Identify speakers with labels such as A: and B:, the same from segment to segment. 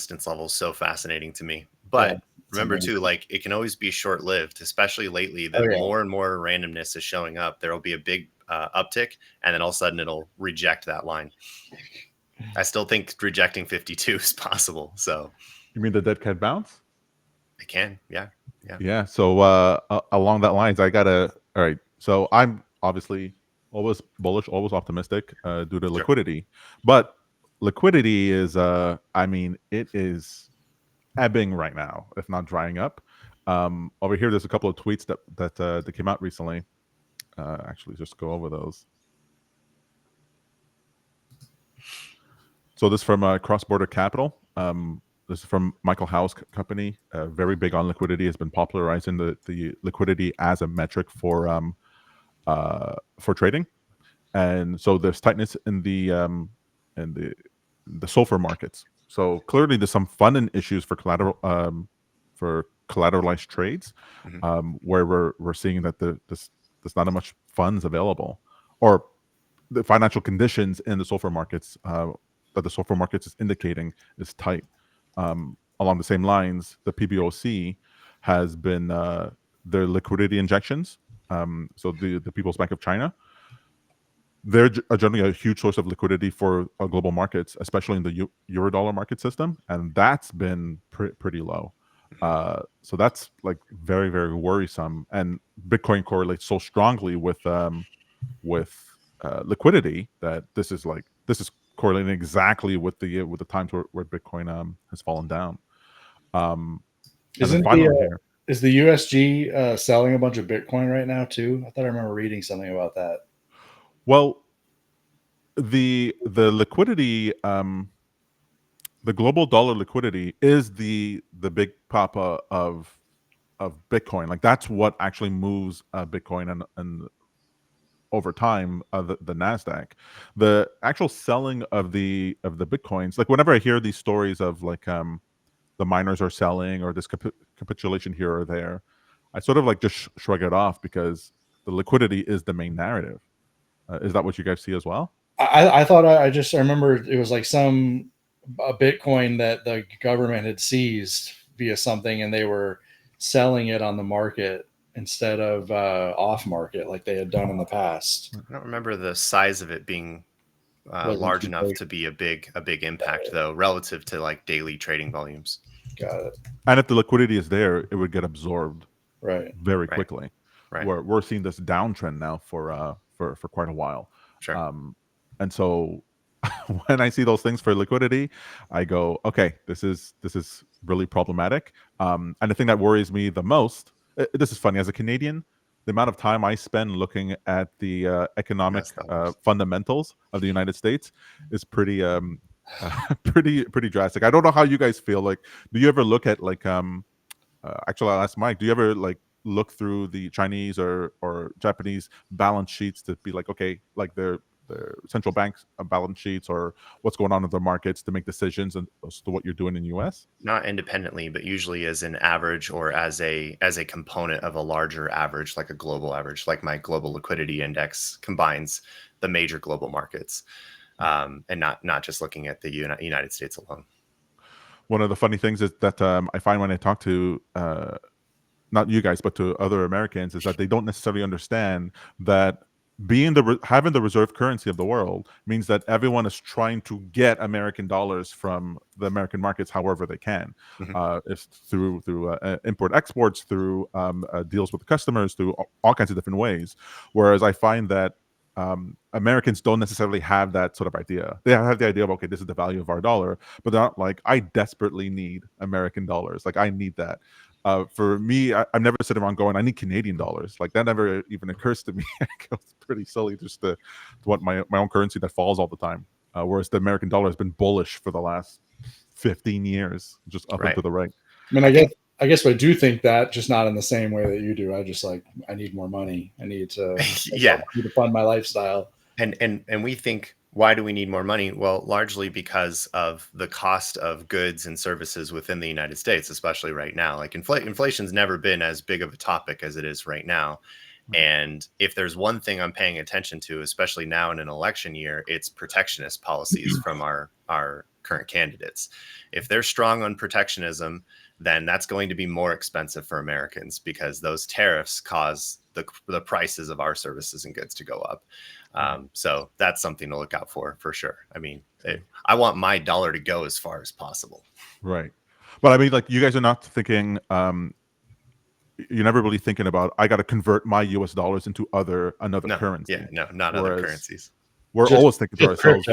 A: resistance level is so fascinating to me.
B: Yeah,
A: But remember too, like it can always be short-lived, especially lately. The more and more randomness is showing up, there will be a big uptick, and then all of a sudden it'll reject that line. I still think rejecting 52 is possible. So
C: you mean the dead cat bounce?
A: It can,
C: yeah. So along that lines, all right. So I'm obviously always bullish, always optimistic due to liquidity, but liquidity is I mean, it is ebbing right now, if not drying up. Over here, there's a couple of tweets that came out recently. Actually, just go over those. So this is from Cross Border Capital. This is from Michael Howe's company. Very big on liquidity. Has been popularizing the liquidity as a metric for trading. And so there's tightness in the SOFR markets. So clearly there's some funding issues for collateralized trades, where we're seeing that there's not that much funds available, or the financial conditions in the SOFR markets that the SOFR markets is indicating is tight. Along the same lines, the PBOC has been their liquidity injections. So the People's Bank of China, they're generally a huge source of liquidity for global markets, especially in the Eurodollar market system, and that's been pretty low. So that's like very, very worrisome. And Bitcoin correlates so strongly with liquidity that this is correlating exactly with the times where Bitcoin has fallen down.
B: Is the USG selling a bunch of Bitcoin right now too? I thought I remember reading something about that.
C: Well, the liquidity, the global dollar liquidity is the big papa of Bitcoin. Like that's what actually moves Bitcoin and over time the Nasdaq. The actual selling of the Bitcoins, like whenever I hear these stories of like the miners are selling or this capitulation here or there, I sort of like just shrug it off because the liquidity is the main narrative. Is that what you guys see as well?
B: I thought I remember it was like a Bitcoin that the government had seized via something, and they were selling it on the market instead of off market like they had done in the past.
A: I don't remember the size of it being large enough to be a big impact, though, relative to like daily trading volumes.
B: Got it.
C: And if the liquidity is there, it would get absorbed very quickly.
A: Right.
C: We're seeing this downtrend now for quite a while.
A: Sure.
C: And so when I see those things for liquidity, I go, okay, this is really problematic. And the thing that worries me the most, this is funny, as a Canadian, the amount of time I spend looking at the economic fundamentals of the United States is pretty pretty drastic. I don't know how you guys feel. Like, do you ever look at like actually I'll ask Mike, do you ever like look through the Chinese or Japanese balance sheets to be like, okay, like their central banks balance sheets or what's going on in the markets to make decisions as to what you're doing in the US?
A: Not independently, but usually as an average or as a component of a larger average, like a global average, like my global liquidity index combines the major global markets, and not just looking at the United States alone.
C: One of the funny things is that I find when I talk to not you guys, but to other Americans, is that they don't necessarily understand that having the reserve currency of the world means that everyone is trying to get American dollars from the American markets however they can. It's through import exports, through deals with customers, through all kinds of different ways. Whereas I find that Americans don't necessarily have that sort of idea. They have the idea of, okay, this is the value of our dollar, but they're not like, I desperately need American dollars. Like I need that. For me, I'm never sitting around going, I need Canadian dollars. Like that never even occurs to me. It's pretty silly just to want my own currency that falls all the time. Whereas the American dollar has been bullish for the last 15 years, just up and to the right.
B: I mean, I guess I do think that, just not in the same way that you do. I just like, I need more money. I need to to fund my lifestyle.
A: And we think, why do we need more money? Well, largely because of the cost of goods and services within the United States, especially right now. Like inflation's never been as big of a topic as it is right now. And if there's one thing I'm paying attention to, especially now in an election year, it's protectionist policies from our current candidates. If they're strong on protectionism, then that's going to be more expensive for Americans because those tariffs cause the prices of our services and goods to go up. So that's something to look out for sure. I mean, I want my dollar to go as far as possible.
C: Right. But I mean, like, you guys are not thinking, you're never really thinking about, I got to convert my US dollars into another currency.
A: Yeah, no, not other currencies.
C: We're always thinking to ourselves.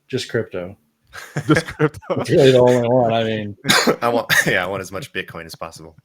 B: Just crypto.
C: Just crypto.
B: It's really the only one. I mean,
A: I want as much Bitcoin as possible.